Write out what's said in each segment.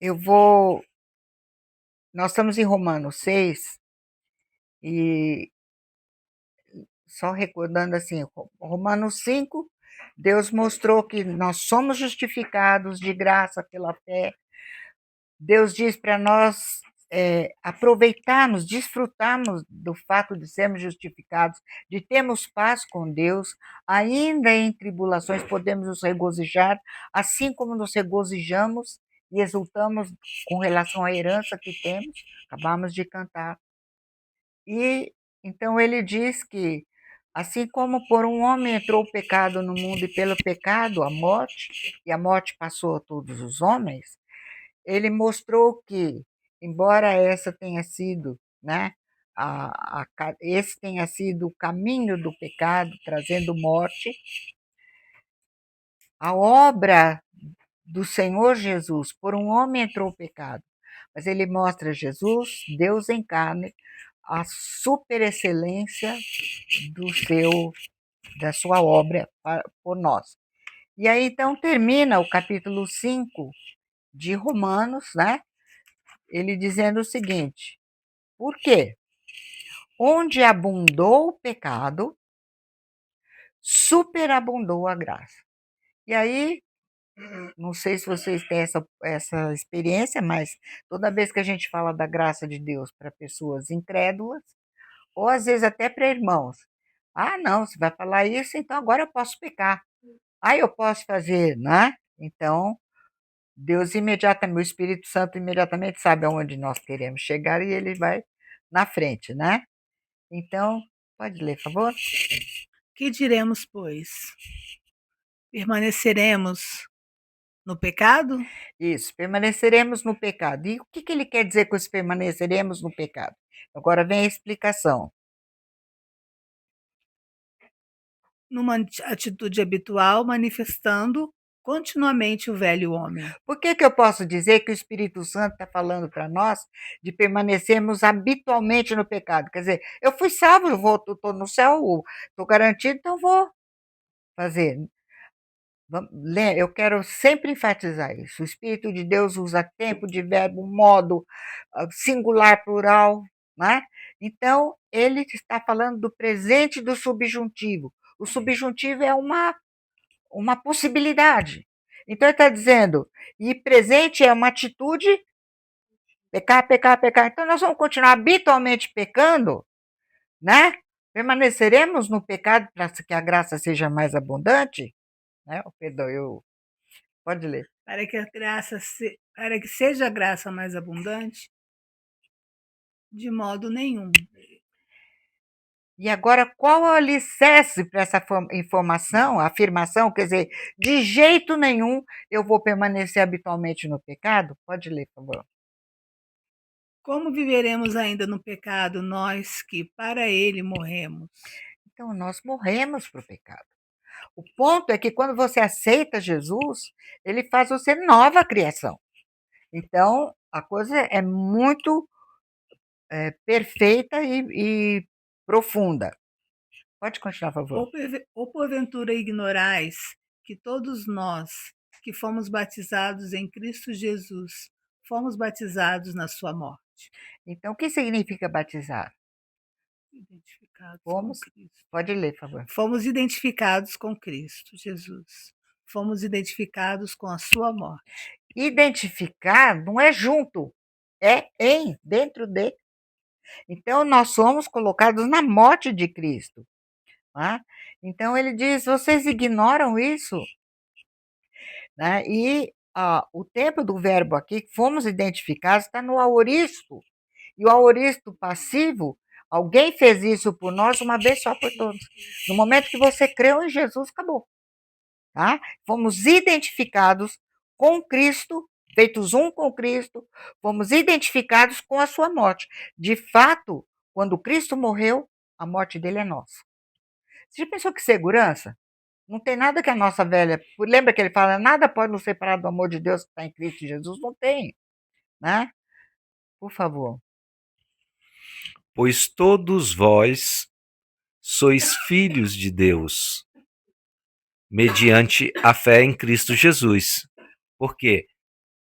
Eu vou. Nós estamos em Romanos 6 e só recordando assim, Romanos 5, Deus mostrou que nós somos justificados de graça pela fé. Deus diz para nós aproveitarmos, desfrutarmos do fato de sermos justificados, de termos paz com Deus, ainda em tribulações podemos nos regozijar, assim como nos regozijamos e exultamos com relação à herança que temos, acabamos de cantar. E então ele diz que, assim como por um homem entrou o pecado no mundo e pelo pecado a morte, e a morte passou a todos os homens, ele mostrou que, embora essa tenha sido, né, esse tenha sido o caminho do pecado, trazendo morte, a obra do Senhor Jesus, por um homem entrou o pecado, mas ele mostra Jesus, Deus em carne, a superexcelência da sua obra por nós. E aí então termina o capítulo 5 de Romanos, né? Ele dizendo o seguinte: por quê? Onde abundou o pecado, superabundou a graça. E aí, não sei se vocês têm essa experiência, mas toda vez que a gente fala da graça de Deus para pessoas incrédulas, ou às vezes até para irmãos, não, você vai falar isso, então agora eu posso pecar. Eu posso fazer, né? Então, Deus imediatamente, o Espírito Santo imediatamente sabe aonde nós queremos chegar e ele vai na frente, né? Então, pode ler, por favor? Que diremos, pois? Permaneceremos no pecado? Isso, permaneceremos no pecado. E o que ele quer dizer com esse permaneceremos no pecado? Agora vem a explicação. Numa atitude habitual, manifestando continuamente o velho homem. Por que eu posso dizer que o Espírito Santo está falando para nós de permanecermos habitualmente no pecado? Quer dizer, eu fui salvo, estou no céu, estou garantido, então vou fazer. Eu quero sempre enfatizar isso. O Espírito de Deus usa tempo de verbo, modo, singular, plural, né? Então, ele está falando do presente e do subjuntivo. O subjuntivo é uma possibilidade. Então, ele está dizendo, e presente é uma atitude, pecar, pecar, pecar. Então, nós vamos continuar habitualmente pecando, né? Permaneceremos no pecado para que a graça seja mais abundante, né? Perdão, pode ler. Para que seja a graça mais abundante, de modo nenhum. E agora, qual é o alicerce para essa informação, afirmação? Quer dizer, de jeito nenhum eu vou permanecer habitualmente no pecado? Pode ler, por favor. Como viveremos ainda no pecado, nós que para ele morremos? Então, nós morremos para o pecado. O ponto é que quando você aceita Jesus, ele faz você nova criação. Então, a coisa é muito perfeita e profunda. Pode continuar, por favor. Ou porventura ignorais que todos nós que fomos batizados em Cristo Jesus, fomos batizados na sua morte. Então, o que significa batizar? Identificados Fomos, com Cristo. pode ler, por favor. Fomos identificados com Cristo Jesus. Fomos identificados com a sua morte. Identificar não é junto, é dentro de. Então, nós somos colocados na morte de Cristo. Tá? Então, ele diz: vocês ignoram isso? Né? E o tempo do verbo aqui, fomos identificados, está no aoristo. E o aoristo passivo, alguém fez isso por nós uma vez só por todos. No momento que você creu em Jesus, acabou. Tá? Fomos identificados com Cristo, feitos um com Cristo, fomos identificados com a sua morte. De fato, quando Cristo morreu, a morte dele é nossa. Você já pensou que segurança? Não tem nada que a nossa velha. Lembra que ele fala, nada pode nos separar do amor de Deus que está em Cristo Jesus? Não tem. Né? Por favor. Pois todos vós sois filhos de Deus, mediante a fé em Cristo Jesus. Por quê?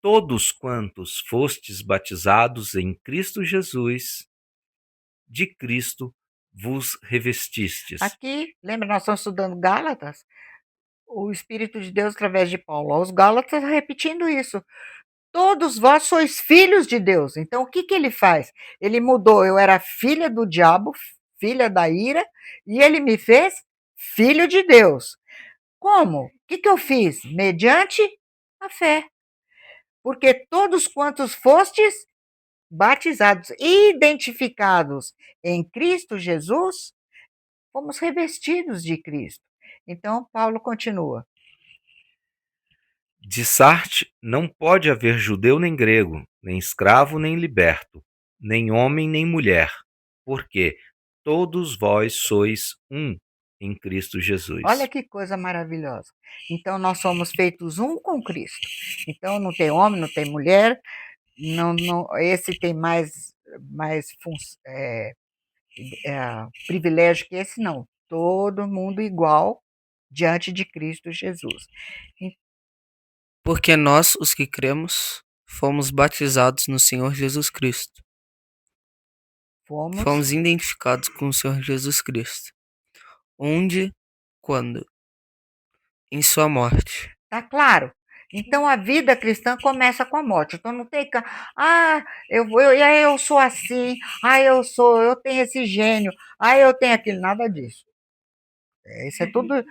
todos quantos fostes batizados em Cristo Jesus, de Cristo vos revestistes. Aqui, lembra, nós estamos estudando Gálatas? O Espírito de Deus, através de Paulo aos Gálatas, repetindo isso. Todos vós sois filhos de Deus. Então, o que ele faz? Ele mudou. Eu era filha do diabo, filha da ira, e ele me fez filho de Deus. Como? O que eu fiz? Mediante a fé. Porque todos quantos fostes batizados, identificados em Cristo Jesus, fomos revestidos de Cristo. Então, Paulo continua. Dissarte, não pode haver judeu nem grego, nem escravo nem liberto, nem homem nem mulher, porque todos vós sois um em Cristo Jesus. Olha que coisa maravilhosa. Então, nós somos feitos um com Cristo. Então, não tem homem, não tem mulher, esse tem mais privilégio que esse, não. Todo mundo igual diante de Cristo Jesus. Porque nós, os que cremos, fomos batizados no Senhor Jesus Cristo. Fomos identificados com o Senhor Jesus Cristo. Onde? Quando? Em sua morte. Tá claro? Então a vida cristã começa com a morte. Então não tem que, eu sou assim, eu tenho esse gênio, eu tenho aquilo, nada disso. Isso é tudo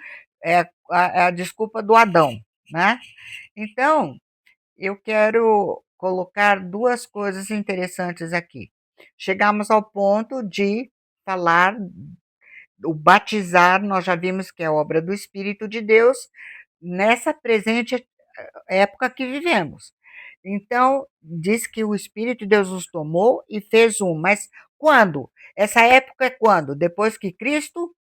a desculpa do Adão, né? Então, eu quero colocar duas coisas interessantes aqui. Chegamos ao ponto de falar, o batizar, nós já vimos que é obra do Espírito de Deus, nessa presente época que vivemos. Então, diz que o Espírito de Deus nos tomou e fez um, mas quando? Essa época é quando? Depois que Cristo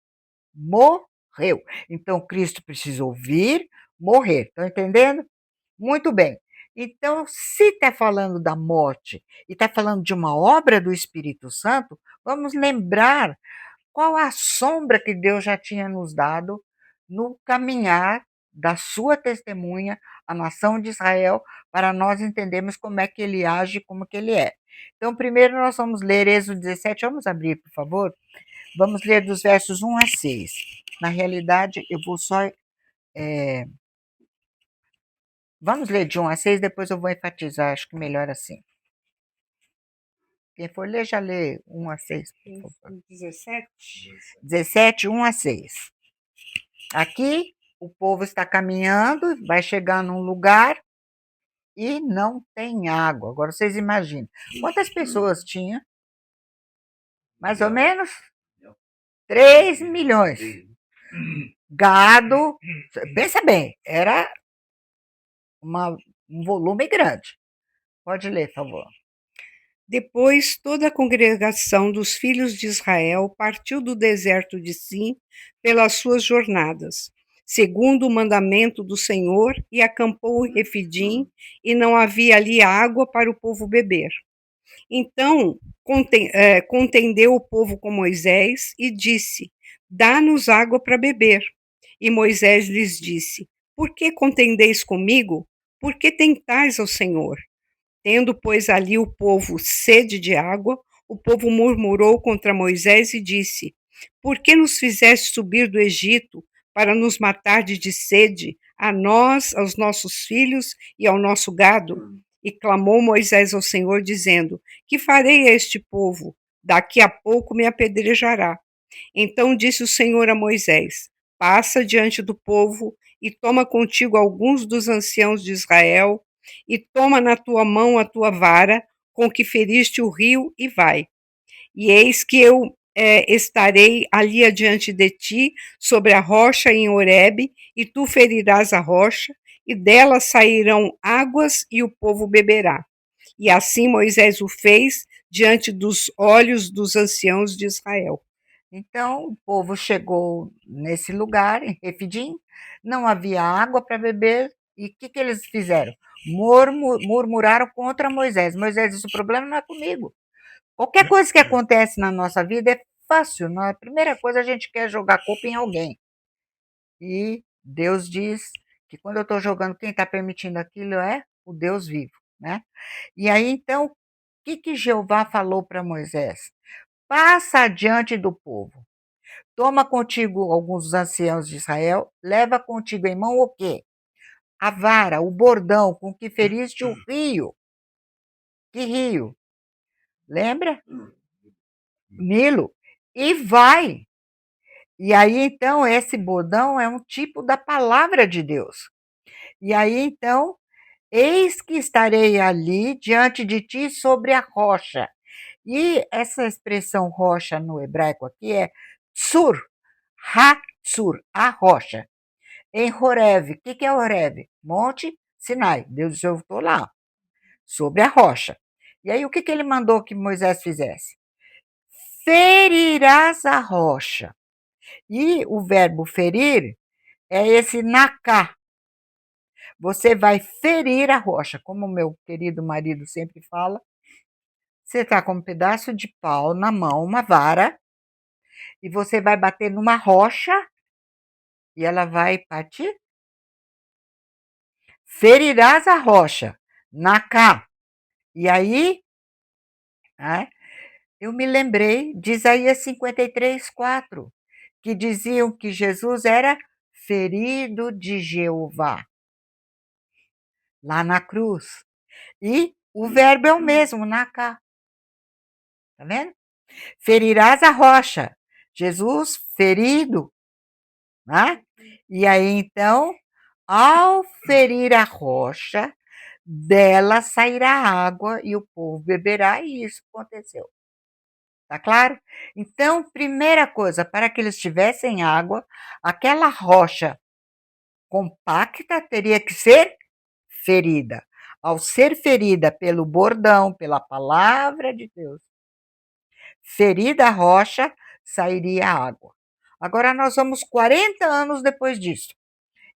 morreu. Então, Cristo precisou vir, morrer. Estão entendendo? Muito bem. Então, se está falando da morte e está falando de uma obra do Espírito Santo, vamos lembrar qual a sombra que Deus já tinha nos dado no caminhar da sua testemunha, a nação de Israel, para nós entendermos como é que ele age, como que ele é. Então, primeiro nós vamos ler Êxodo 17, vamos abrir, por favor? Vamos ler dos versos 1 a 6. Na realidade, eu vou só... Vamos ler de 1 a 6, depois eu vou enfatizar, acho que melhor assim. Quem for ler, já lê 1 a 6, por favor. 17, 1 a 6. Aqui, o povo está caminhando, vai chegar num lugar e não tem água. Agora, vocês imaginam. Quantas pessoas tinha? Mais ou menos? 3 milhões. Gado, pensa bem, era um volume grande. Pode ler, por favor. Depois, toda a congregação dos filhos de Israel partiu do deserto de Sim pelas suas jornadas, segundo o mandamento do Senhor, e acampou em Refidim, e não havia ali água para o povo beber. Então contendeu o povo com Moisés e disse: dá-nos água para beber. E Moisés lhes disse: por que contendeis comigo? Por que tentais ao Senhor? Tendo, pois, ali o povo sede de água, o povo murmurou contra Moisés e disse: por que nos fizeste subir do Egito para nos matar de sede, a nós, aos nossos filhos e ao nosso gado? E clamou Moisés ao Senhor, dizendo: que farei a este povo? Daqui a pouco me apedrejará. Então disse o Senhor a Moisés: passa diante do povo e toma contigo alguns dos anciãos de Israel, e toma na tua mão a tua vara, com que feriste o rio, e vai. E eis que eu estarei ali adiante de ti, sobre a rocha em Horebe, e tu ferirás a rocha, e dela sairão águas, e o povo beberá. E assim Moisés o fez diante dos olhos dos anciãos de Israel. Então, o povo chegou nesse lugar, em Refidim, não havia água para beber, e o que eles fizeram? Murmuraram contra Moisés. Moisés disse: o problema não é comigo. Qualquer coisa que acontece na nossa vida é fácil. A primeira coisa, a gente quer jogar culpa em alguém. E Deus diz que quando eu estou jogando, quem está permitindo aquilo é o Deus vivo, né? E aí, então, o que Jeová falou para Moisés? Passa adiante do povo, toma contigo alguns dos anciãos de Israel, leva contigo em mão o quê? A vara, o bordão com que feriste o rio. Que rio? Lembra? Nilo. E vai. E aí, então, esse bordão é um tipo da palavra de Deus. E aí, então, eis que estarei ali diante de ti sobre a rocha. E essa expressão rocha no hebraico aqui é tsur, ha-tsur, a rocha. Em Horeb, o que é Horeb? Monte Sinai. Deus disse, eu estou lá, sobre a rocha. E aí, o que ele mandou que Moisés fizesse? Ferirás a rocha. E o verbo ferir é esse naká. Você vai ferir a rocha, como o meu querido marido sempre fala. Você está com um pedaço de pau na mão, uma vara, e você vai bater numa rocha e ela vai partir. Ferirás a rocha, naká. E aí, né, eu me lembrei de Isaías 53:4, que diziam que Jesus era ferido de Jeová, lá na cruz. E o verbo é o mesmo, naká. Tá vendo? Ferirás a rocha. Jesus ferido, né? E aí, então, ao ferir a rocha, dela sairá água e o povo beberá, e isso aconteceu. Tá claro? Então, primeira coisa, para que eles tivessem água, aquela rocha compacta teria que ser ferida. Ao ser ferida pelo bordão, pela palavra de Deus, ferida a rocha, sairia água. Agora nós vamos 40 anos depois disso.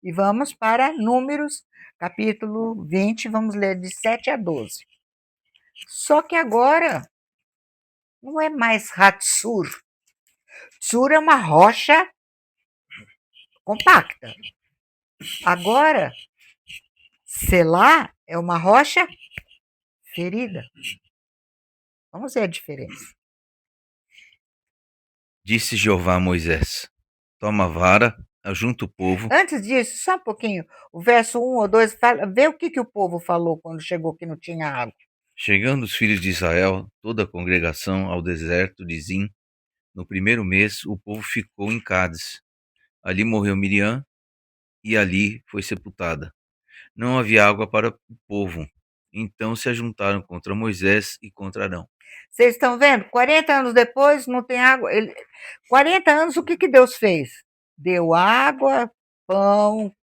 E vamos para Números, capítulo 20, vamos ler de 7 a 12. Só que agora não é mais Hatsur. Tsur é uma rocha compacta. Agora, Selá é uma rocha ferida. Vamos ver a diferença. Disse Jeová a Moisés: Toma a vara, ajunta o povo. Antes disso, só um pouquinho, o verso 1 ou 2, vê o que o povo falou quando chegou que não tinha água. Chegando os filhos de Israel, toda a congregação, ao deserto de Zim, no primeiro mês, o povo ficou em Cádiz. Ali morreu Miriam e ali foi sepultada. Não havia água para o povo. Então se ajuntaram contra Moisés e contra Arão. Vocês estão vendo? 40 anos depois, não tem água. 40 anos, o que Deus fez? Deu água, pão,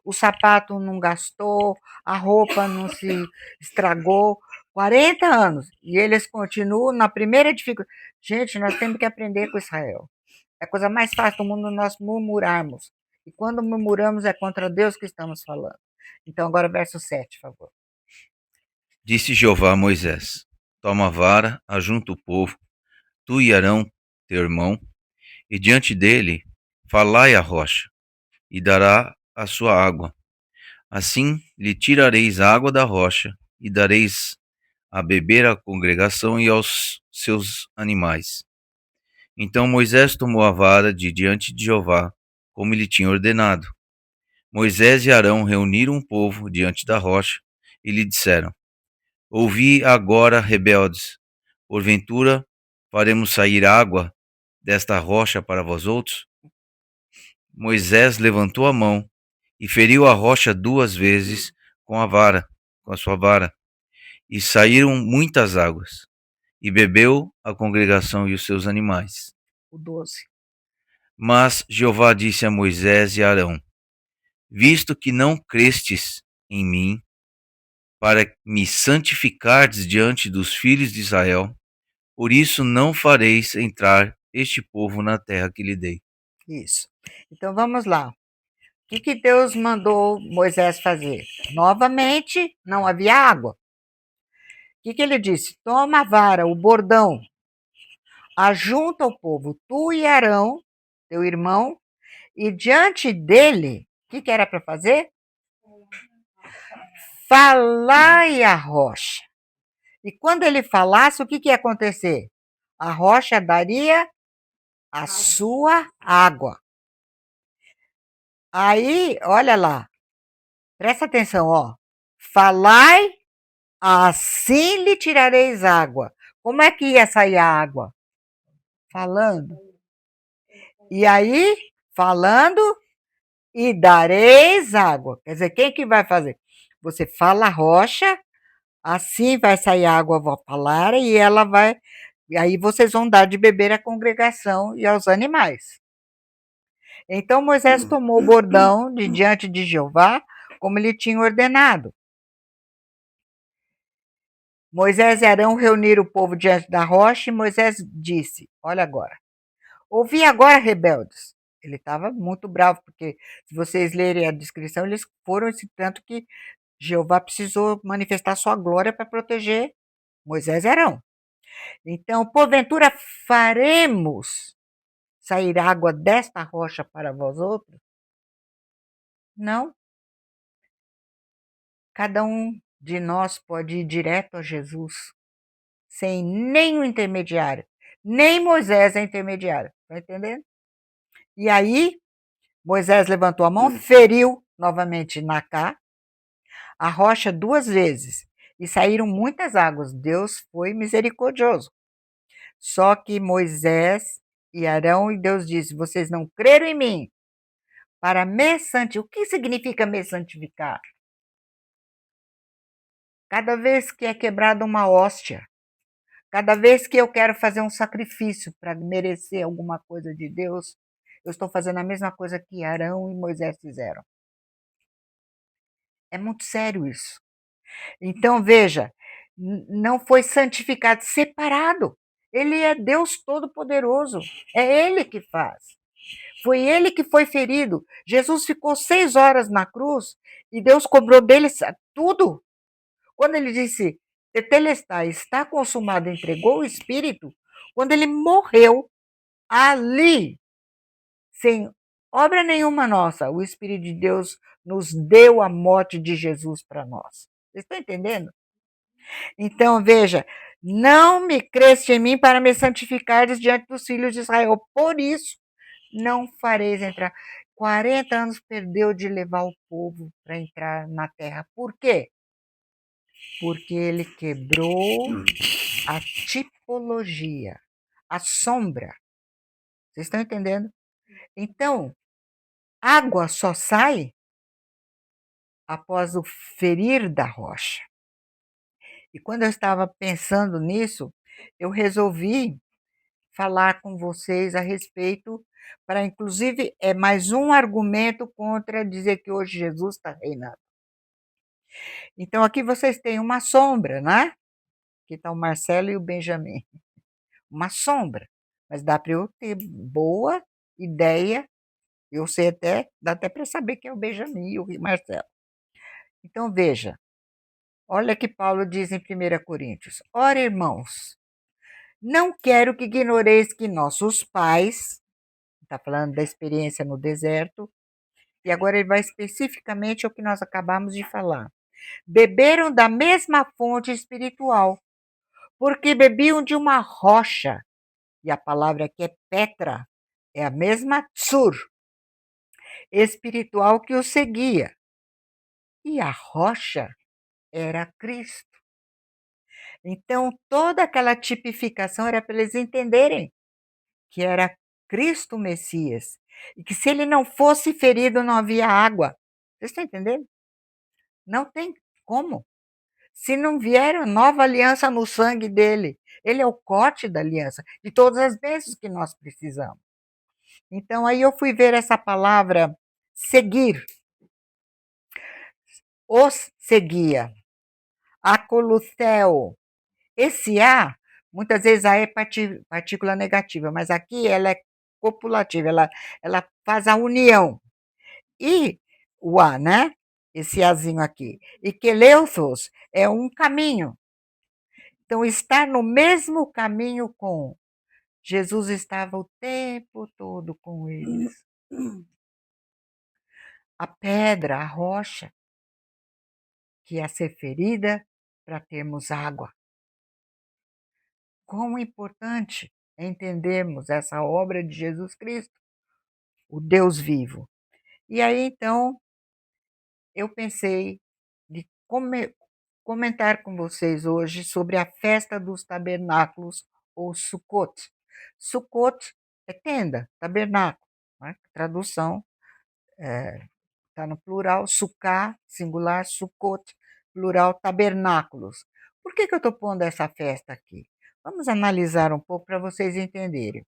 o sapato não gastou, a roupa não se estragou. 40 anos. E eles continuam na primeira dificuldade. Gente, nós temos que aprender com Israel. É a coisa mais fácil do mundo nós murmurarmos. E quando murmuramos é contra Deus que estamos falando. Então, agora verso 7, por favor. Disse Jeová a Moisés: Toma a vara, ajunta o povo, tu e Arão, teu irmão, e diante dele falai a rocha, e dará a sua água. Assim lhe tirareis a água da rocha, e dareis a beber à congregação e aos seus animais. Então Moisés tomou a vara de diante de Jeová, como lhe tinha ordenado. Moisés e Arão reuniram o povo diante da rocha e lhe disseram: Ouvi agora, rebeldes, porventura faremos sair água desta rocha para vós outros? Moisés levantou a mão e feriu a rocha 2 vezes com a sua vara, e saíram muitas águas, e bebeu a congregação e os seus animais. O 12. Mas Jeová disse a Moisés e Arão: Visto que não crestes em mim, para me santificardes diante dos filhos de Israel, por isso não fareis entrar este povo na terra que lhe dei. Isso. Então vamos lá. O que Deus mandou Moisés fazer? Novamente, não havia água. O que ele disse? Toma a vara, o bordão, ajunta o povo, tu e Arão, teu irmão, e diante dele, o que era para fazer? falai a rocha. E quando ele falasse, o que ia acontecer? A rocha daria a sua água. Aí, olha lá, presta atenção, ó. Falai, assim lhe tirareis água. Como é que ia sair a água? Falando. E aí, falando, e dareis água. Quer dizer, quem que vai fazer? Você fala a rocha, assim vai sair a água, vou falar, e ela vai. E aí vocês vão dar de beber à congregação e aos animais. Então Moisés tomou o bordão de diante de Jeová, como ele tinha ordenado. Moisés e Arão reuniram o povo diante da rocha e Moisés disse: Olha agora, ouvi agora, rebeldes. Ele estava muito bravo, porque se vocês lerem a descrição, eles foram esse tanto que Jeová precisou manifestar sua glória para proteger Moisés e Arão. Então, porventura faremos sair água desta rocha para vós outros? Não. Cada um de nós pode ir direto a Jesus, sem nenhum intermediário. Nem Moisés é intermediário. Está entendendo? E aí, Moisés levantou a mão, feriu novamente Nacá, a rocha 2 vezes, e saíram muitas águas. Deus foi misericordioso. Só que Moisés e Arão, e Deus disse: Vocês não creram em mim para me santificar. O que significa me santificar? Cada vez que é quebrada uma hóstia, cada vez que eu quero fazer um sacrifício para merecer alguma coisa de Deus, eu estou fazendo a mesma coisa que Arão e Moisés fizeram. É muito sério isso. Então, veja, não foi santificado, separado. Ele é Deus Todo-Poderoso. É Ele que faz. Foi Ele que foi ferido. Jesus ficou 6 horas na cruz e Deus cobrou dele tudo. Quando ele disse, Tetelestai, está consumado, entregou o Espírito, quando ele morreu, ali, sem obra nenhuma nossa, o Espírito de Deus nos deu a morte de Jesus para nós. Vocês estão entendendo? Então, veja, não me creste em mim para me santificares diante dos filhos de Israel. Por isso, não fareis entrar. 40 anos perdeu de levar o povo para entrar na terra. Por quê? Porque ele quebrou a tipologia, a sombra. Vocês estão entendendo? Então, água só sai após o ferir da rocha. E quando eu estava pensando nisso, eu resolvi falar com vocês a respeito, para inclusive é mais um argumento contra dizer que hoje Jesus está reinando. Então aqui vocês têm uma sombra, né? Aqui está o Marcelo e o Benjamin. Uma sombra, mas dá para eu ter boa ideia, eu sei até, dá até para saber quem é o Benjamin e o Marcelo. Então veja, olha que Paulo diz em 1 Coríntios: Ora, irmãos, não quero que ignoreis que nossos pais, está falando da experiência no deserto, e agora ele vai especificamente ao que nós acabamos de falar. Beberam da mesma fonte espiritual, porque bebiam de uma rocha, e a palavra aqui é Petra, é a mesma tsur, espiritual que o seguia. E a rocha era Cristo. Então, toda aquela tipificação era para eles entenderem que era Cristo Messias. E que se ele não fosse ferido, não havia água. Vocês estão entendendo? Não tem como. Se não vier a nova aliança no sangue dele, ele é o corte da aliança, de todas as bênçãos que nós precisamos. Então, aí eu fui ver essa palavra seguir. Os seguia. Acoluceu. Esse A, muitas vezes A é partícula negativa, mas aqui ela é copulativa, ela faz a união. E o A, né? Esse Azinho aqui. E queleuthos é um caminho. Então, estar no mesmo caminho com Jesus estava o tempo todo com eles. A pedra, a rocha, que ia ser ferida para termos água. Quão importante é entendermos essa obra de Jesus Cristo, o Deus vivo. E aí, então, eu pensei de comentar com vocês hoje sobre a festa dos tabernáculos, ou Sukkot. Sukkot é tenda, tabernáculo, né? Tradução está no plural, Sukkah, singular, Sukkot, plural, tabernáculos. Por que eu estou pondo essa festa aqui? Vamos analisar um pouco para vocês entenderem.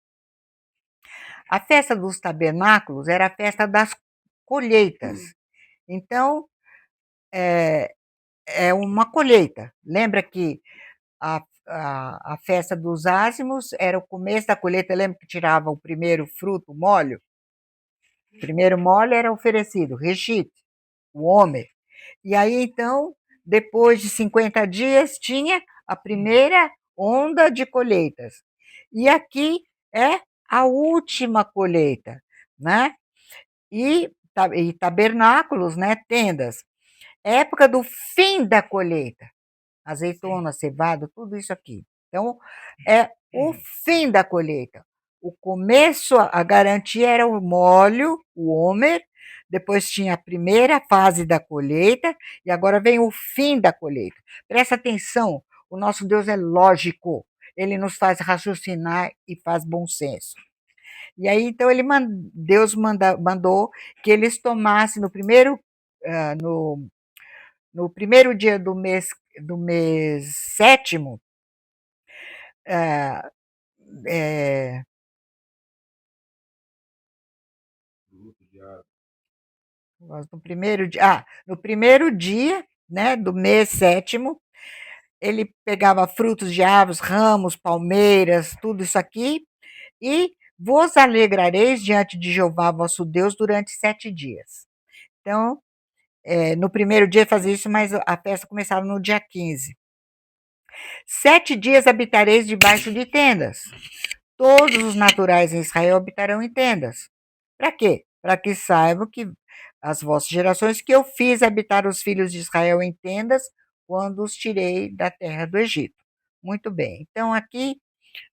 A festa dos tabernáculos era a festa das colheitas. Então, é uma colheita. Lembra que a festa dos ázimos era o começo da colheita, lembra que tirava o primeiro fruto, o molho? O primeiro molho era oferecido, reshit, o homer. E aí, então, depois de 50 dias, tinha a primeira onda de colheitas. E aqui é a última colheita, né? E tabernáculos, né? Tendas. Época do fim da colheita. Azeitona, cevada, tudo isso aqui. Então, é o fim da colheita. O começo, a garantia era o molho, o homer, depois tinha a primeira fase da colheita, e agora vem o fim da colheita. Presta atenção, o nosso Deus é lógico, ele nos faz raciocinar e faz bom senso. E aí, então, Deus mandou que eles tomassem no primeiro dia do mês sétimo, no primeiro dia, né, do mês sétimo, ele pegava frutos de árvores, ramos, palmeiras, tudo isso aqui, e vos alegrareis diante de Jeová vosso Deus durante 7 dias. Então, no primeiro dia fazia isso, mas a festa começava no dia 15. 7 dias habitareis debaixo de tendas. Todos os naturais em Israel habitarão em tendas. Para quê? Para que saibam que as vossas gerações que eu fiz habitar os filhos de Israel em tendas quando os tirei da terra do Egito. Muito bem. Então aqui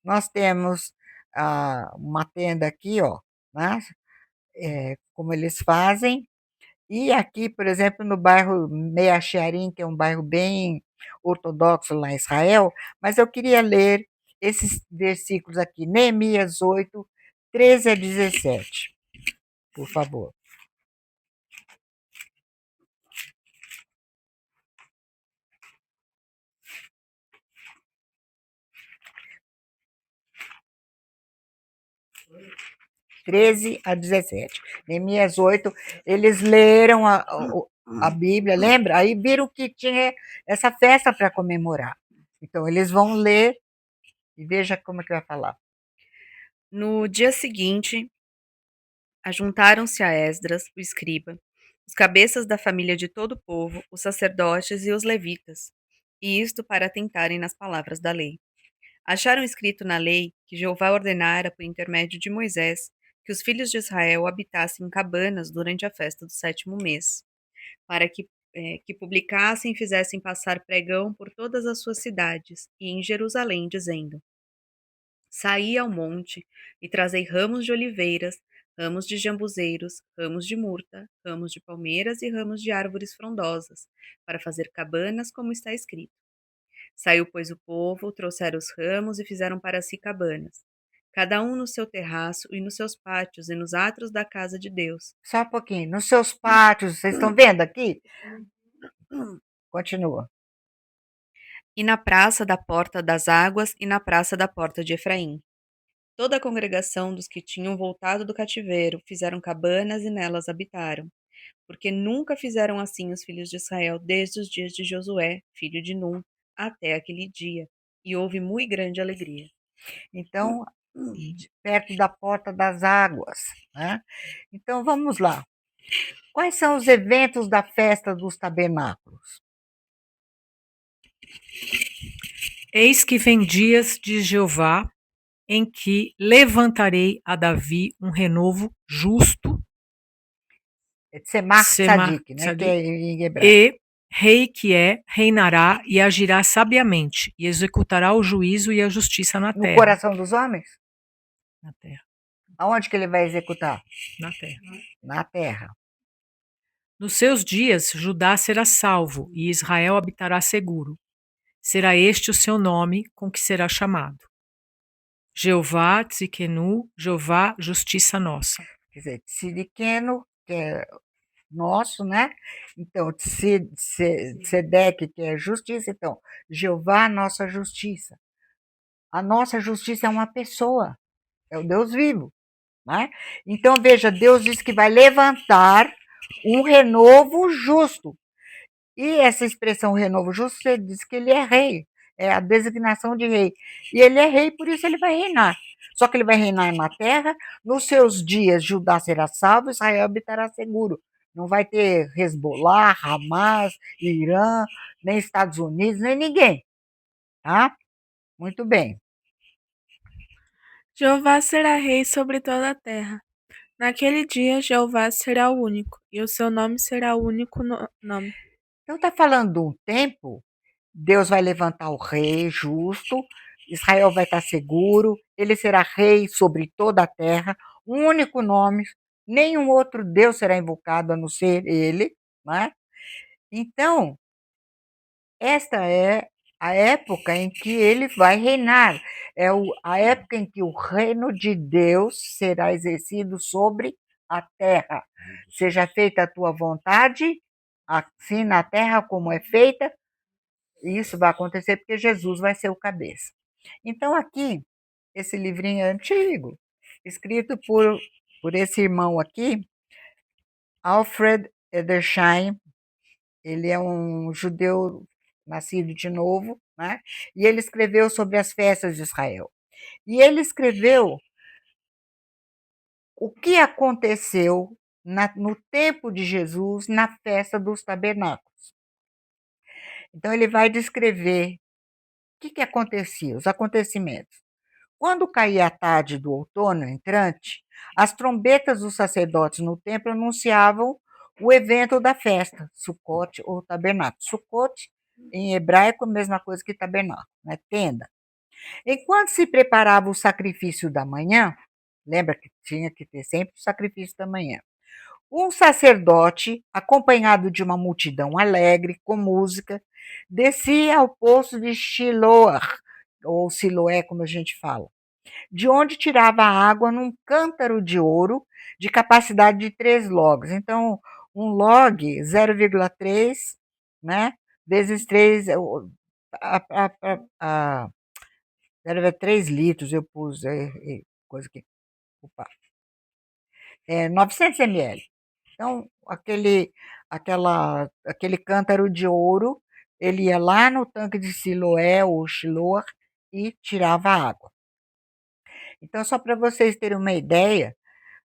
nós temos uma tenda aqui, ó, né? Como eles fazem. E aqui, por exemplo, no bairro Mea Shearim, que é um bairro bem ortodoxo lá em Israel, mas eu queria ler esses versículos aqui, Neemias 8, 13 a 17, por favor. a 17. Neemias 8, eles leram a Bíblia, lembra? Aí viram que tinha essa festa para comemorar. Então, eles vão ler e veja como é que vai falar. No dia seguinte, ajuntaram-se a Esdras, o escriba, os cabeças da família de todo o povo, os sacerdotes e os levitas, e isto para atentarem nas palavras da lei. Acharam escrito na lei que Jeová ordenara por intermédio de Moisés que os filhos de Israel habitassem em cabanas durante a festa do 7º mês, para que publicassem e fizessem passar pregão por todas as suas cidades e em Jerusalém, dizendo: Saí ao monte e trazei ramos de oliveiras, ramos de jambuzeiros, ramos de murta, ramos de palmeiras e ramos de árvores frondosas, para fazer cabanas, como está escrito. Saiu, pois, o povo, trouxeram os ramos e fizeram para si cabanas, cada um no seu terraço e nos seus pátios e nos átrios da casa de Deus. Só um pouquinho. Nos seus pátios, vocês estão vendo aqui? Continua. E na praça da porta das águas e na praça da porta de Efraim. Toda a congregação dos que tinham voltado do cativeiro fizeram cabanas e nelas habitaram, porque nunca fizeram assim os filhos de Israel desde os dias de Josué, filho de Num, até aquele dia, e houve muito grande alegria. Então, perto da porta das águas, né? Então, vamos lá. Quais são os eventos da festa dos tabernáculos? Eis que vem dias de Jeová, em que levantarei a Davi um renovo justo Tzemach Tzadik, né? Que é em hebraico. e rei que é, reinará e agirá sabiamente, e executará o juízo e a justiça na No terra. coração dos homens? Na terra. Aonde que ele vai executar? Na terra. Na terra. Nos seus dias, Judá será salvo e Israel habitará seguro. Será este o seu nome com que será chamado. Jeová Tzikenu, Jeová, justiça nossa. Quer dizer, Tzidkenu, que é nosso, né? Então, Tzedeque, que é justiça. Então, Jeová, nossa justiça. A nossa justiça é uma pessoa, é o Deus vivo, né? Então, veja, Deus diz que vai levantar um renovo justo. E essa expressão renovo justo, você diz que ele é rei, é a designação de rei. E ele é rei, por isso ele vai reinar. Só que ele vai reinar na terra, nos seus dias Judá será salvo, Israel habitará seguro. Não vai ter Hezbollah, Hamas, Irã, nem Estados Unidos, nem ninguém. Tá? Muito bem. Jeová será rei sobre toda a terra. Naquele dia, Jeová será o único, e o seu nome será o único nome. Então está falando de um tempo, Deus vai levantar o rei justo, Israel vai estar seguro, ele será rei sobre toda a terra, um único nome, nenhum outro Deus será invocado a não ser ele, né? Então, esta é a época em que ele vai reinar, a época em que o reino de Deus será exercido sobre a terra. Seja feita a tua vontade, assim na terra como é feita. Isso vai acontecer porque Jesus vai ser o cabeça. Então, aqui, esse livrinho é antigo, escrito por esse irmão aqui, Alfred Edersheim. Ele é um judeu nascido de novo, né? E ele escreveu sobre as festas de Israel. E ele escreveu o que aconteceu no tempo de Jesus na festa dos tabernáculos. Então, ele vai descrever o que acontecia, os acontecimentos. Quando caía a tarde do outono entrante, as trombetas dos sacerdotes no templo anunciavam o evento da festa, Sukkot ou tabernáculo. Sukkot, em hebraico, a mesma coisa que tabernáculo, né? Tenda. Enquanto se preparava o sacrifício da manhã, lembra que tinha que ter sempre o sacrifício da manhã, um sacerdote, acompanhado de uma multidão alegre, com música, descia ao poço de Shiloah, ou Siloé, como a gente fala, de onde tirava água num cântaro de ouro de capacidade de 3 logs. Então, um log 0,3, né, vezes 3, 0,3 litros, eu pus coisa aqui, opa, 900 ml. Então, aquele cântaro de ouro, ele ia lá no tanque de Siloé ou Shiloah e tirava água. Então, só para vocês terem uma ideia,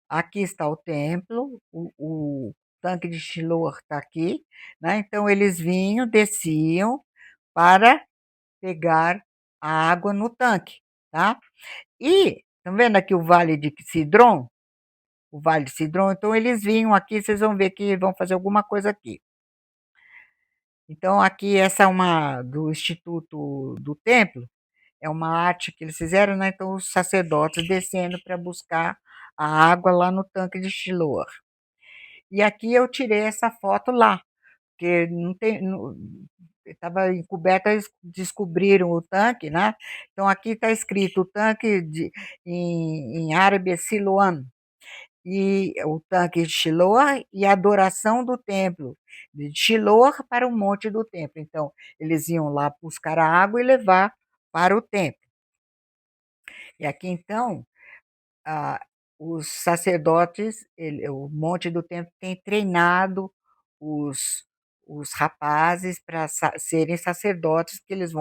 aqui está o templo, o tanque de Shiloah está aqui, né? Então, eles vinham, desciam para pegar a água no tanque, tá? E, estão vendo aqui o Vale de Cidrom? O Vale de Cidrom, então eles vinham aqui, vocês vão ver que vão fazer alguma coisa aqui. Então, aqui essa é uma do Instituto do Templo, é uma arte que eles fizeram, né? Então, os sacerdotes descendo para buscar a água lá no tanque de Shiloah. E aqui eu tirei essa foto lá, porque não tem, estava encoberta, eles descobriram o tanque, né? Então, aqui está escrito o tanque em árabe é Siloam, e o tanque de Shiloah e a adoração do templo, de Shiloah para o monte do templo. Então, eles iam lá buscar a água e levar para o templo. E aqui, então, os sacerdotes, o monte do templo tem treinado os rapazes para serem sacerdotes, que eles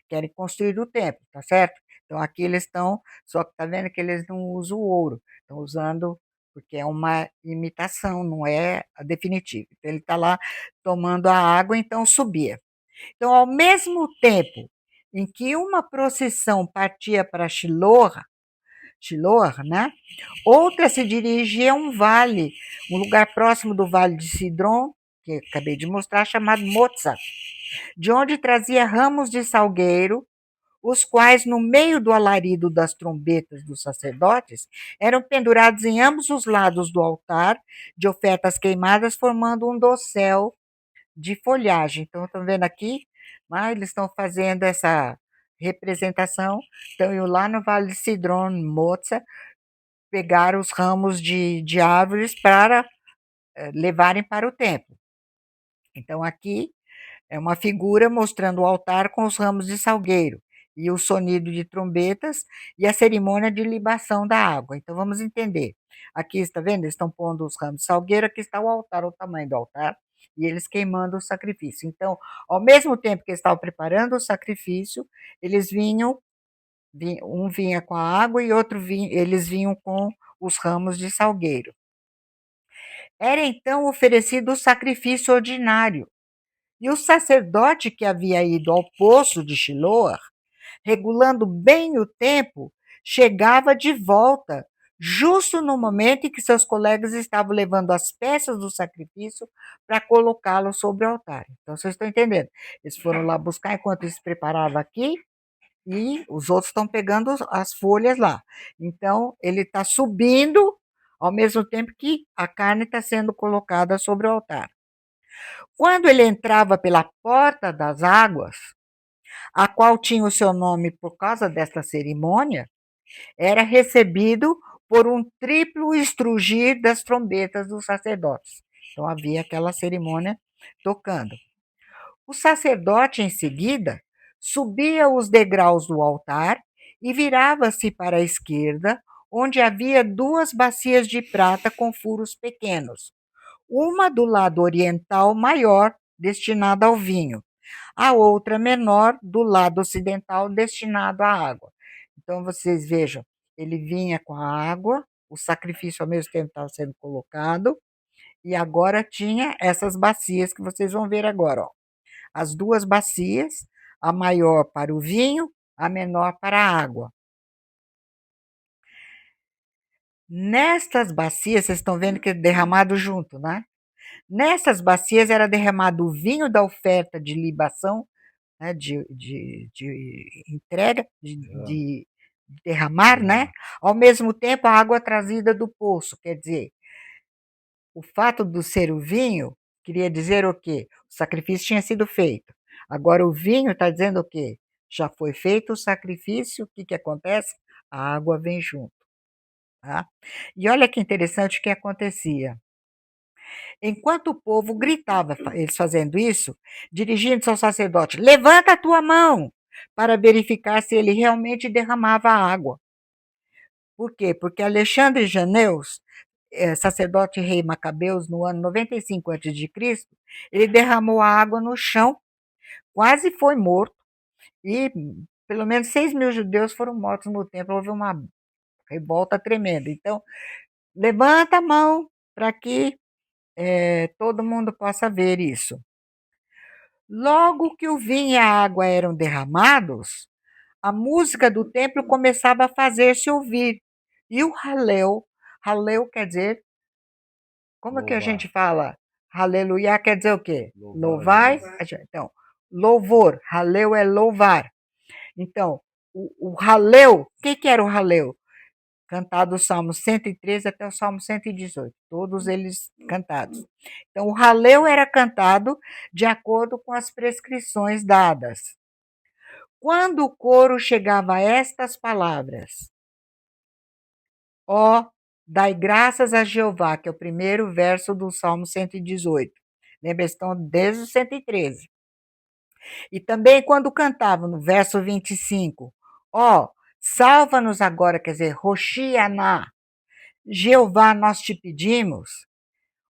querem construir o templo, tá certo? Então, aqui eles estão, só que tá vendo que eles não usam ouro, estão usando, porque é uma imitação, não é a definitiva. Então, ele está lá tomando a água, então subia. Então, ao mesmo tempo em que uma procissão partia para Shiloah, né? Outra se dirigia a um vale, um lugar próximo do Vale de Cidrom, que acabei de mostrar, chamado moza, de onde trazia ramos de salgueiro, os quais, no meio do alarido das trombetas dos sacerdotes, eram pendurados em ambos os lados do altar de ofertas queimadas, formando um dossel de folhagem. Então, estão vendo aqui, eles estão fazendo essa representação. Então, eu lá no Vale de Sidron, Moza, pegaram os ramos de árvores para levarem para o templo. Então, aqui é uma figura mostrando o altar com os ramos de salgueiro e o sonido de trombetas e a cerimônia de libação da água. Então, vamos entender. Aqui, está vendo? Eles estão pondo os ramos de salgueiro, aqui está o altar, o tamanho do altar, e eles queimando o sacrifício. Então, ao mesmo tempo que eles estavam preparando o sacrifício, eles um vinha com a água e eles vinham com os ramos de salgueiro. Era então oferecido o sacrifício ordinário, e o sacerdote que havia ido ao poço de Shiloah, regulando bem o tempo, chegava de volta, justo no momento em que seus colegas estavam levando as peças do sacrifício para colocá-lo sobre o altar. Então, vocês estão entendendo? Eles foram lá buscar enquanto eles preparavam aqui, e os outros estão pegando as folhas lá. Então, ele está subindo ao mesmo tempo que a carne está sendo colocada sobre o altar. Quando ele entrava pela porta das águas, a qual tinha o seu nome por causa desta cerimônia, era recebido por um triplo estrugir das trombetas dos sacerdotes. Então havia aquela cerimônia tocando. O sacerdote, em seguida, subia os degraus do altar e virava-se para a esquerda, onde havia 2 bacias de prata com furos pequenos, uma do lado oriental maior, destinada ao vinho, a outra menor do lado ocidental, destinado à água. Então, vocês vejam, ele vinha com a água, o sacrifício ao mesmo tempo estava sendo colocado, e agora tinha essas bacias que vocês vão ver agora. Ó. As 2 bacias, a maior para o vinho, a menor para a água. Nestas bacias, vocês estão vendo que é derramado junto, né? Nessas bacias era derramado o vinho da oferta de libação, né, de entrega, de derramar, né? Ao mesmo tempo, a água trazida do poço, quer dizer, o fato de ser o vinho queria dizer o quê? O sacrifício tinha sido feito. Agora, o vinho está dizendo o quê? Já foi feito o sacrifício, o que, que acontece? A água vem junto. Tá? E olha que interessante o que acontecia. Enquanto o povo gritava, eles fazendo isso, dirigindo-se ao sacerdote: levanta a tua mão, para verificar se ele realmente derramava a água. Por quê? Porque Alexandre Janeus, sacerdote rei Macabeus, no ano 95 a.C., ele derramou a água no chão, quase foi morto, e pelo menos 6.000 judeus foram mortos no templo, houve uma revolta tremenda. Então, levanta a mão para que todo mundo possa ver isso. Logo que o vinho e a água eram derramados, a música do templo começava a fazer-se ouvir. E o halel quer dizer, como é que a gente fala? Aleluia quer dizer o quê? Louvai. Então, louvor, halel é louvar. Então, o halel, o que era o halel? Cantado do Salmo 113 até o Salmo 118, todos eles cantados. Então, o halel era cantado de acordo com as prescrições dadas. Quando o coro chegava a estas palavras: ó, dai graças a Jeová, que é o primeiro verso do Salmo 118. Lembra, estão desde o 113. E também quando cantavam no verso 25, ó, salva-nos agora, quer dizer, Roshianá, Jeová, nós te pedimos.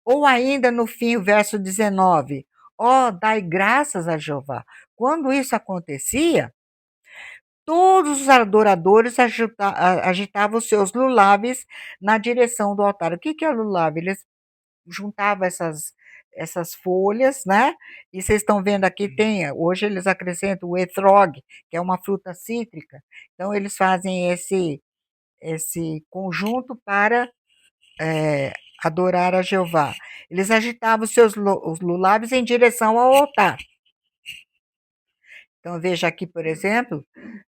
Ou ainda no fim, o verso 19, ó, dai graças a Jeová. Quando isso acontecia, todos os adoradores agitavam os seus lulaves na direção do altar. O que é lulave? Eles juntavam essas folhas, né? E vocês estão vendo aqui, hoje eles acrescentam o etrog, que é uma fruta cítrica. Então, eles fazem esse conjunto para adorar a Jeová. Eles agitavam os lulaves em direção ao altar. Então, veja aqui, por exemplo,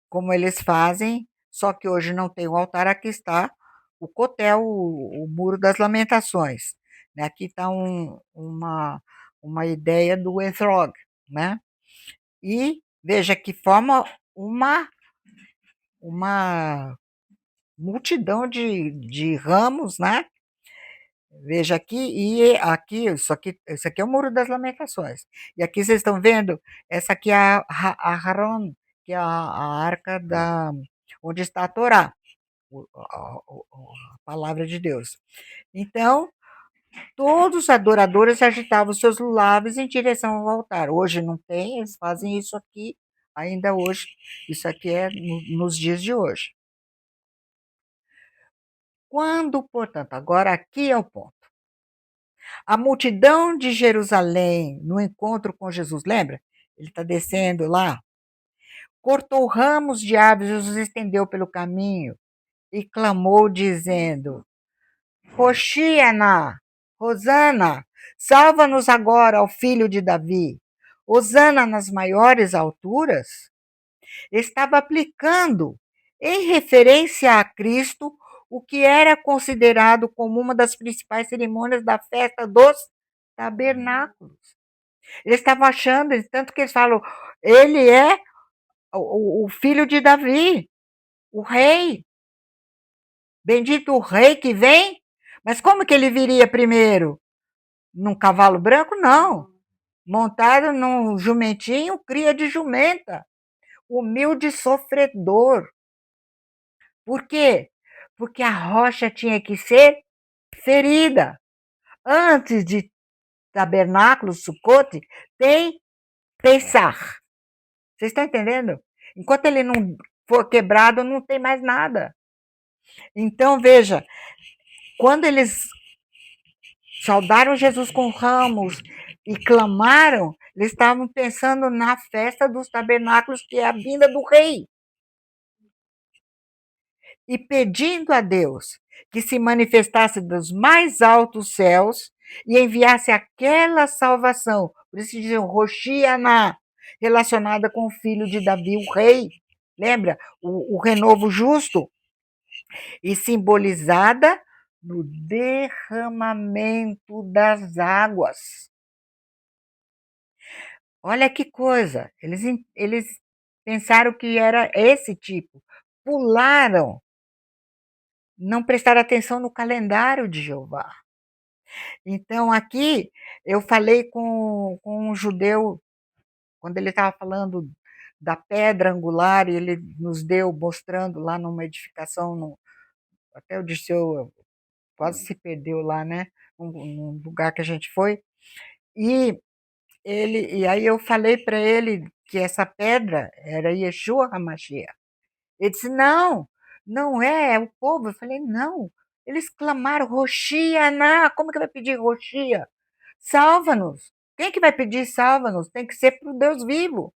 como eles fazem, só que hoje não tem o altar, aqui está o cotel, o Muro das Lamentações. Né? Aqui está uma ideia do Ethrog, né? E veja que forma uma multidão de ramos, né? Veja aqui, e aqui, isso aqui é o Muro das Lamentações. E aqui vocês estão vendo, essa aqui é a Haron, que é a arca onde está a Torá, a palavra de Deus. Então, todos os adoradores agitavam os seus lulaves em direção ao altar. Hoje não tem, eles fazem isso aqui, ainda hoje. Isso aqui é nos dias de hoje. Quando, portanto, agora aqui é o ponto. A multidão de Jerusalém, no encontro com Jesus, lembra? Ele está descendo lá. Cortou ramos de árvores e os estendeu pelo caminho e clamou, dizendo: Hoshiana, Hosana, salva-nos agora, ó filho de Davi. Hosana nas maiores alturas. Estava aplicando, em referência a Cristo, o que era considerado como uma das principais cerimônias da festa dos tabernáculos. Eles estavam achando, tanto que eles falam, ele é o filho de Davi, o rei. Bendito o rei que vem. Mas como que ele viria primeiro? Num cavalo branco? Não. Montado num jumentinho, cria de jumenta. Humilde sofredor. Por quê? Porque a rocha tinha que ser ferida. Antes de tabernáculo, Sucote, tem Pessah. Vocês estão entendendo? Enquanto ele não for quebrado, não tem mais nada. Então, veja, quando eles saudaram Jesus com ramos e clamaram, eles estavam pensando na festa dos tabernáculos, que é a vinda do rei. E pedindo a Deus que se manifestasse dos mais altos céus e enviasse aquela salvação. Por isso diziam Hoshiana, relacionada com o filho de Davi, o rei. Lembra? O renovo justo. E simbolizada no derramamento das águas. Olha que coisa, eles pensaram que era esse tipo, pularam, não prestaram atenção no calendário de Jeová. Então, aqui, eu falei com um judeu, quando ele estava falando da pedra angular, e ele nos deu, mostrando lá numa edificação, até o Dirceu quase se perdeu lá, né? Num lugar que a gente foi. E aí eu falei para ele que essa pedra era Yeshua HaMashiach. Ele disse, não, não é o povo. Eu falei, não, eles clamaram, Hoshiana, como que vai pedir Hoshia? Salva-nos. Quem que vai pedir salva-nos? Tem que ser para o Deus vivo.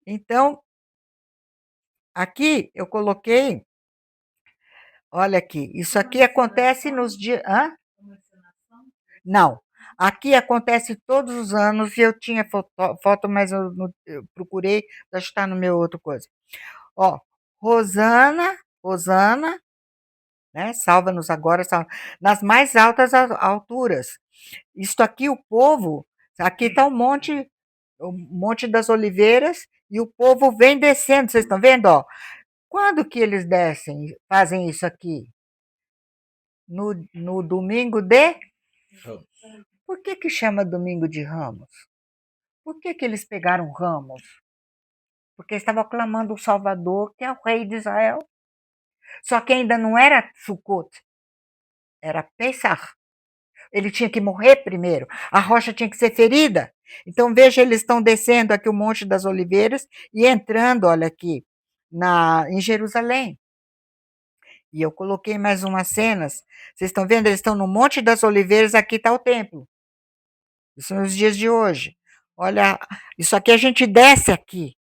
Então, aqui eu coloquei, olha aqui, isso aqui acontece nos dias... Hã? Não, aqui acontece todos os anos, e eu tinha foto, mas eu procurei, acho que está no meu outro coisa. Ó, Hosana, né? Salva-nos agora, nas mais altas alturas. Isto aqui, o povo, aqui está o Monte das Oliveiras, e o povo vem descendo, vocês estão vendo? Ó? Quando que eles descem, fazem isso aqui? No domingo de... Por que chama domingo de Ramos? Por que eles pegaram ramos? Porque estavam clamando o Salvador, que é o rei de Israel. Só que ainda não era Sukkot, era Pessah. Ele tinha que morrer primeiro, a rocha tinha que ser ferida. Então, veja, eles estão descendo aqui o Monte das Oliveiras e entrando, olha aqui, em Jerusalém. E eu coloquei mais umas cenas. Vocês estão vendo? Eles estão no Monte das Oliveiras, aqui está o templo. Isso nos dias de hoje. Olha, isso aqui a gente desce aqui.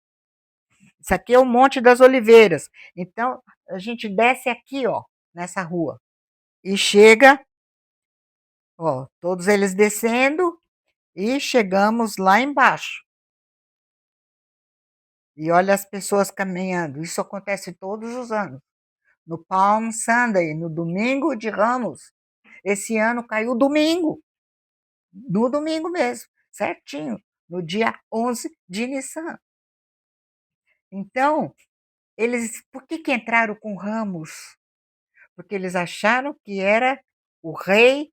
Isso aqui é o Monte das Oliveiras. Então, a gente desce aqui, ó, nessa rua. E chega Ó, todos eles descendo e chegamos lá embaixo. E olha as pessoas caminhando. Isso acontece todos os anos. No Palm Sunday, no domingo de Ramos. Esse ano caiu domingo. No domingo mesmo, certinho. No dia 11 de Nissan. Então, eles, por que entraram com ramos? Porque eles acharam que era o rei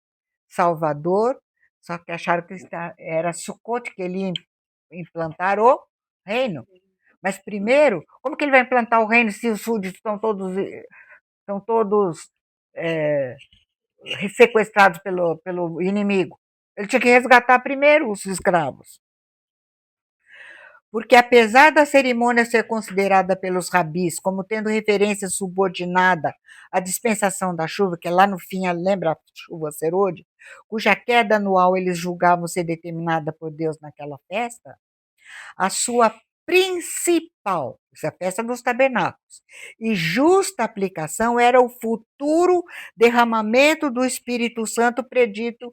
Salvador, só que acharam que era Sucote, que ele ia implantar o reino. Mas primeiro, como que ele vai implantar o reino se os súditos estão todos sequestrados pelo inimigo? Ele tinha que resgatar primeiro os escravos. Porque apesar da cerimônia ser considerada pelos rabis como tendo referência subordinada à dispensação da chuva, que é lá no fim, lembra a chuva serôdia, cuja queda anual eles julgavam ser determinada por Deus naquela festa, a sua principal, essa é a festa dos tabernáculos, e justa aplicação era o futuro derramamento do Espírito Santo predito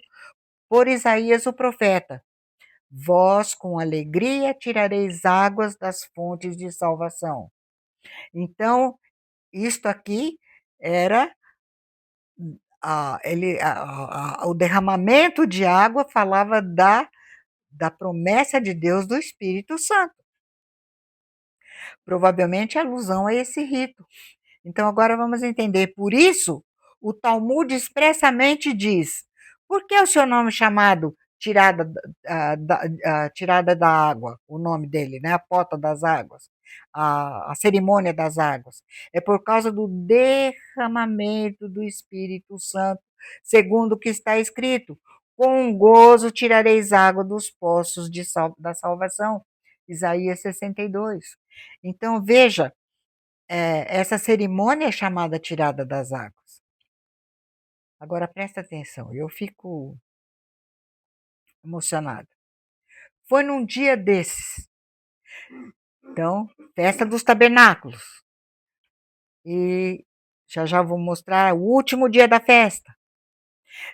por Isaías o profeta. Vós, com alegria, tirareis águas das fontes de salvação. Então, isto aqui era o derramamento de água, falava da promessa de Deus do Espírito Santo. Provavelmente alusão a esse rito. Então, agora vamos entender. Por isso, o Talmud expressamente diz: por que o seu nome chamado tirada da água, o nome dele, né? A pota das águas, a cerimônia das águas? É por causa do derramamento do Espírito Santo, segundo o que está escrito: com gozo tirareis água dos poços da salvação. Isaías 62. Então, veja, essa cerimônia é chamada tirada das águas. Agora presta atenção, eu fico emocionada. Foi num dia desses. Então, festa dos tabernáculos. E já vou mostrar o último dia da festa.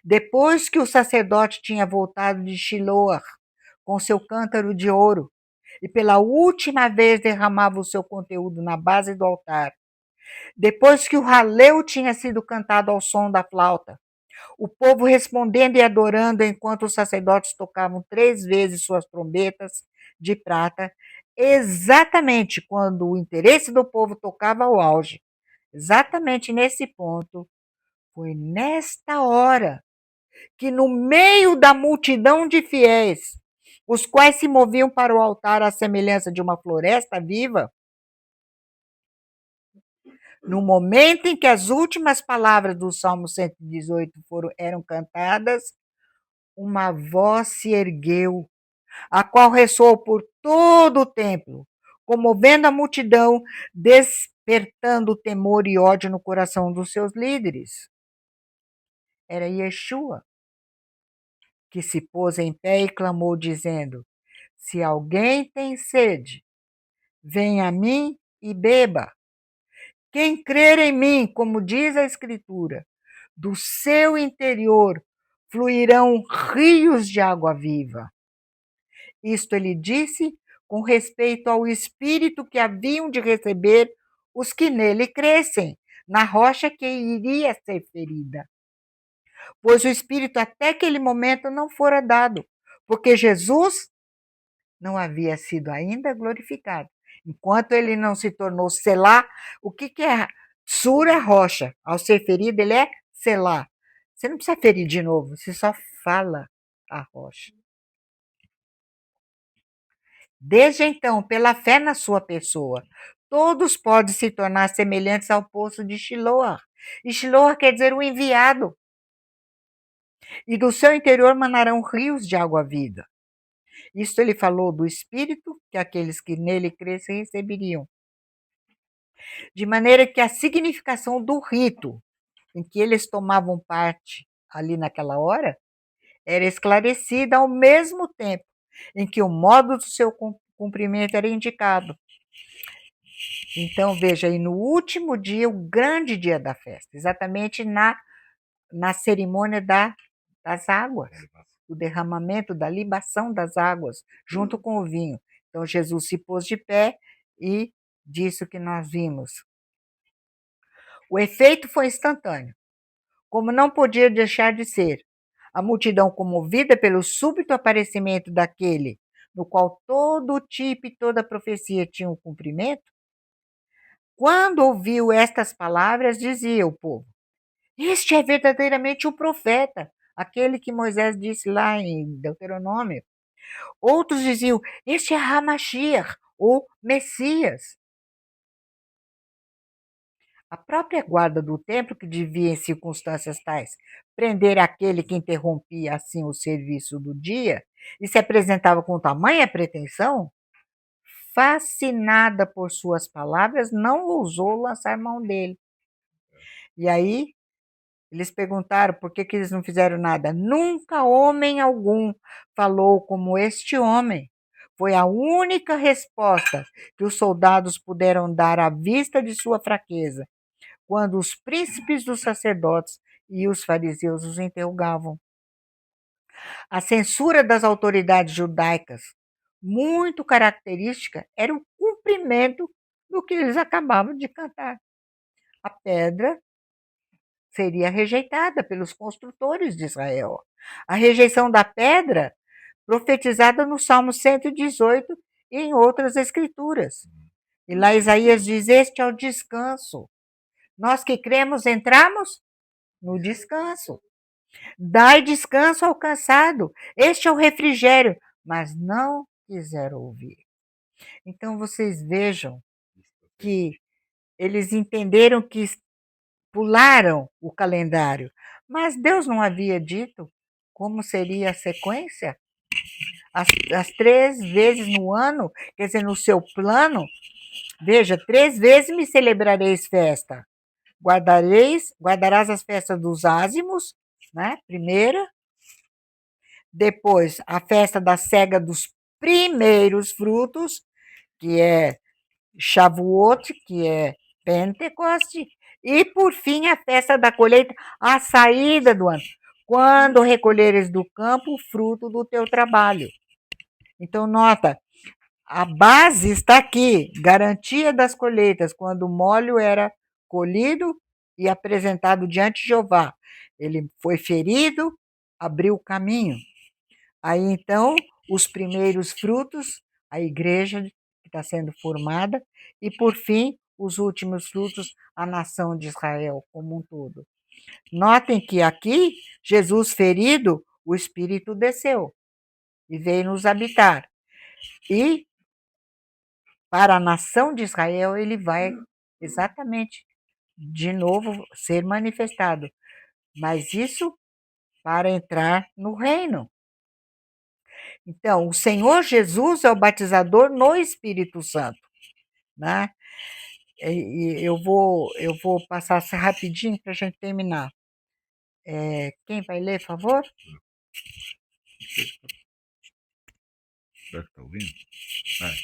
Depois que o sacerdote tinha voltado de Shiloah com seu cântaro de ouro e pela última vez derramava o seu conteúdo na base do altar, depois que o Halel tinha sido cantado ao som da flauta, o povo respondendo e adorando enquanto os sacerdotes tocavam 3 vezes suas trombetas de prata, exatamente quando o interesse do povo tocava ao auge, exatamente nesse ponto, foi nesta hora que no meio da multidão de fiéis, os quais se moviam para o altar à semelhança de uma floresta viva, no momento em que as últimas palavras do Salmo 118 eram cantadas, uma voz se ergueu, a qual ressoou por todo o templo, comovendo a multidão, despertando temor e ódio no coração dos seus líderes. Era Yeshua, que se pôs em pé e clamou, dizendo: se alguém tem sede, venha a mim e beba. Quem crer em mim, como diz a Escritura, do seu interior fluirão rios de água viva. Isto ele disse com respeito ao Espírito que haviam de receber os que nele crescem, na rocha que iria ser ferida. Pois o Espírito até aquele momento não fora dado, porque Jesus não havia sido ainda glorificado. Enquanto ele não se tornou Selá, o que é Sura rocha? Ao ser ferido, ele é Selá. Você não precisa ferir de novo, você só fala a rocha. Desde então, pela fé na sua pessoa, todos podem se tornar semelhantes ao poço de Shiloah. E Shiloah quer dizer o enviado. E do seu interior manarão rios de água-vida. Isto ele falou do Espírito que aqueles que nele crescem receberiam. De maneira que a significação do rito em que eles tomavam parte ali naquela hora era esclarecida ao mesmo tempo em que o modo do seu cumprimento era indicado. Então, veja aí, no último dia, o grande dia da festa, exatamente na cerimônia das águas, do derramamento, da libação das águas, junto com o vinho. Então, Jesus se pôs de pé e disse o que nós vimos. O efeito foi instantâneo, como não podia deixar de ser. A multidão, comovida pelo súbito aparecimento daquele no qual todo o tipo e toda a profecia tinham cumprimento, quando ouviu estas palavras, dizia o povo: Este é verdadeiramente o profeta, aquele que Moisés disse lá em Deuteronômio. Outros diziam: Este é Hamashiach, ou Messias. A própria guarda do templo, que devia, em circunstâncias tais, prender aquele que interrompia assim o serviço do dia e se apresentava com tamanha pretensão, fascinada por suas palavras, não ousou lançar mão dele. E aí eles perguntaram por que eles não fizeram nada. Nunca homem algum falou como este homem. Foi a única resposta que os soldados puderam dar à vista de sua fraqueza, quando os príncipes dos sacerdotes e os fariseus os interrogavam. A censura das autoridades judaicas, muito característica, era o cumprimento do que eles acabavam de cantar. A pedra seria rejeitada pelos construtores de Israel. A rejeição da pedra, profetizada no Salmo 118 e em outras escrituras. E lá Isaías diz: Este é o descanso. Nós que cremos, entramos no descanso. Dai descanso ao cansado. Este é o refrigério. Mas não quiseram ouvir. Então vocês vejam que eles entenderam que pularam o calendário. Mas Deus não havia dito como seria a sequência? As 3 vezes no ano, quer dizer, no seu plano, veja, 3 vezes me celebrareis festa. Guardarás as festas dos ázimos, né? Primeira. Depois, a festa da cega dos primeiros frutos, que é Shavuot, que é Pentecoste, e por fim a festa da colheita, a saída do ano, quando recolheres do campo o fruto do teu trabalho. Então, nota, a base está aqui, garantia das colheitas, quando o molho era colhido e apresentado diante de Jeová. Ele foi ferido, abriu o caminho. Aí, então, os primeiros frutos, a igreja que está sendo formada, e, por fim, os últimos frutos, a nação de Israel como um todo. Notem que aqui, Jesus ferido, o Espírito desceu e veio nos habitar. E, para a nação de Israel, ele vai exatamente, de novo, ser manifestado. Mas isso para entrar no reino. Então, o Senhor Jesus é o batizador no Espírito Santo, né? E eu vou passar rapidinho para a gente terminar. Quem vai ler, por favor? Será que está ouvindo? Vai.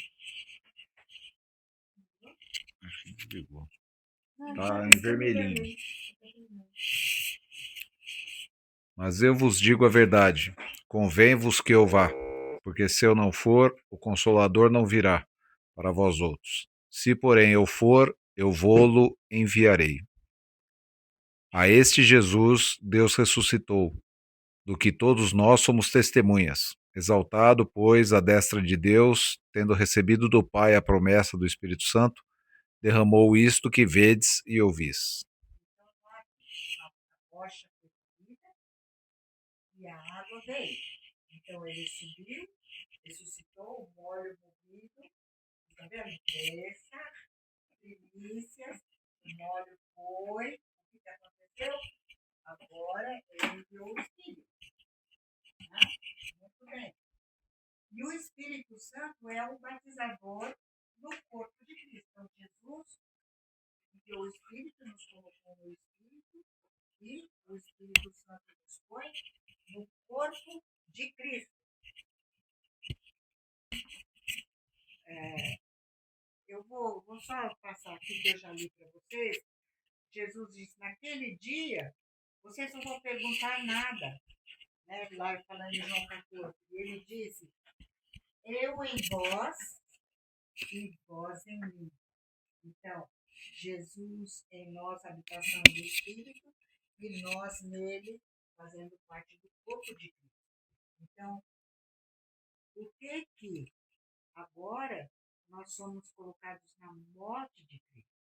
Acho que desligou. Está em vermelhinho. Mas eu vos digo a verdade, convém-vos que eu vá, porque se eu não for, o Consolador não virá para vós outros. Se, porém, eu for, eu vou-lo enviarei. A este Jesus Deus ressuscitou, do que todos nós somos testemunhas. Exaltado, pois, à destra de Deus, tendo recebido do Pai a promessa do Espírito Santo, derramou isto que vedes e ouvis. E a água veio. Então ele subiu, ressuscitou, o molho movido, está vendo? Essa, primícias, o molho foi, o que aconteceu? Agora ele enviou o Espírito. Né? Muito bem. E o Espírito Santo é o batizador no corpo de Cristo. Então Jesus enviou o Espírito, nos colocou no Espírito, e o Espírito Santo nos põe no corpo de Cristo. Eu vou só passar aqui que eu já li para vocês. Jesus disse: naquele dia, vocês não vão perguntar nada. né, lá falando em João 14, ele disse, eu em vós e vós em mim. Então, Jesus em nós, habitação do Espírito, e nós nele, fazendo parte do corpo de Cristo. Então, por que agora nós somos colocados na morte de Cristo?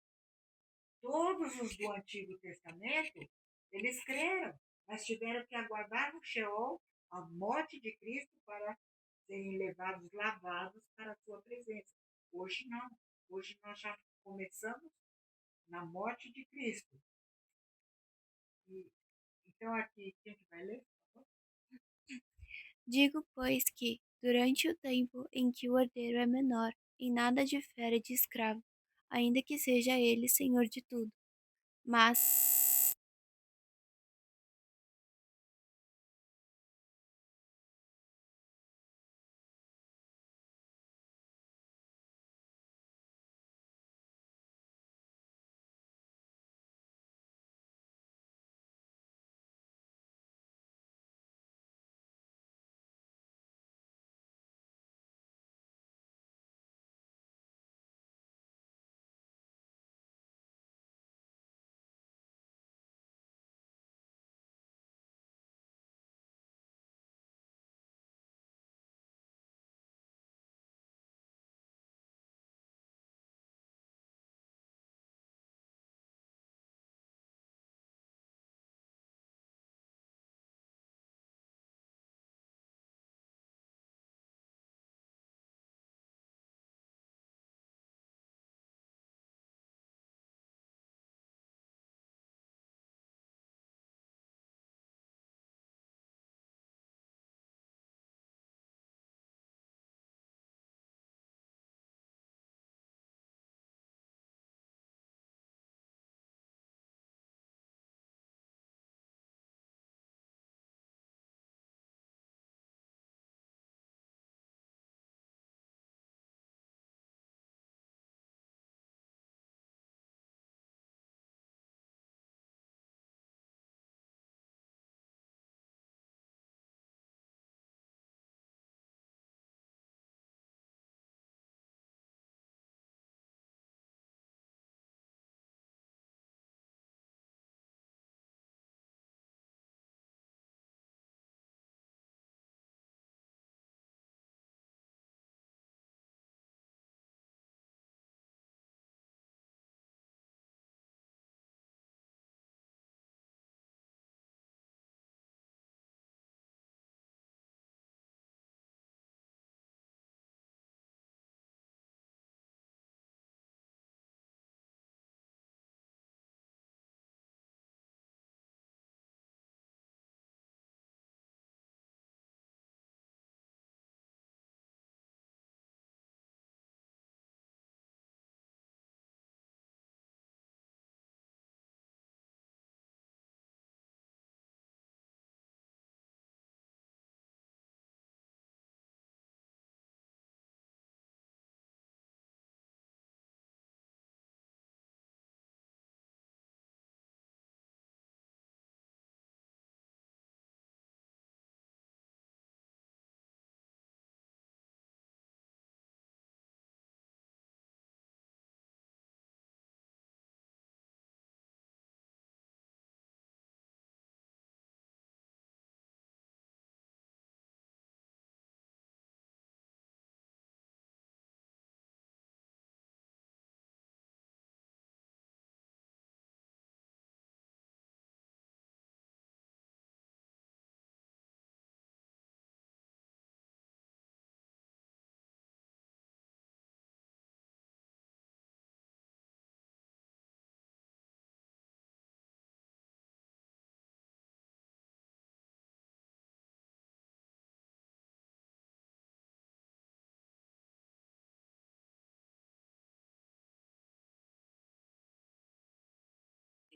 Todos os do Antigo Testamento, eles creram, mas tiveram que aguardar no Sheol a morte de Cristo para serem levados, lavados para a sua presença. Hoje não. Hoje nós já começamos na morte de Cristo. Então, aqui, quem que vai ler? Digo, pois, que, durante o tempo em que o herdeiro é menor, em nada difere de escravo, ainda que seja ele senhor de tudo. Mas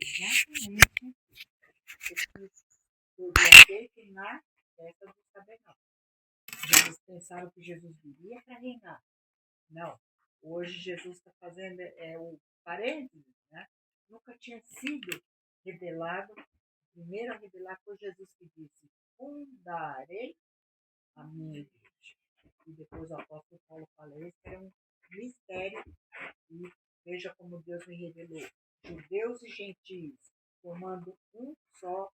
exatamente o dia feito na festa dos tabernáculos. Eles pensaram que Jesus viria para reinar. Não. Hoje Jesus está fazendo o parênteses, né? Nunca tinha sido revelado. O primeiro a revelar foi Jesus que disse: fundarei a minha igreja. E depois o apóstolo Paulo fala, esse é um mistério. E veja como Deus me revelou. Judeus e gentios, formando um só,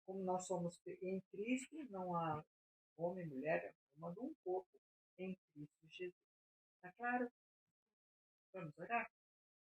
como nós somos em Cristo, não há homem e mulher, formando um corpo em Cristo Jesus. Está claro? Vamos orar?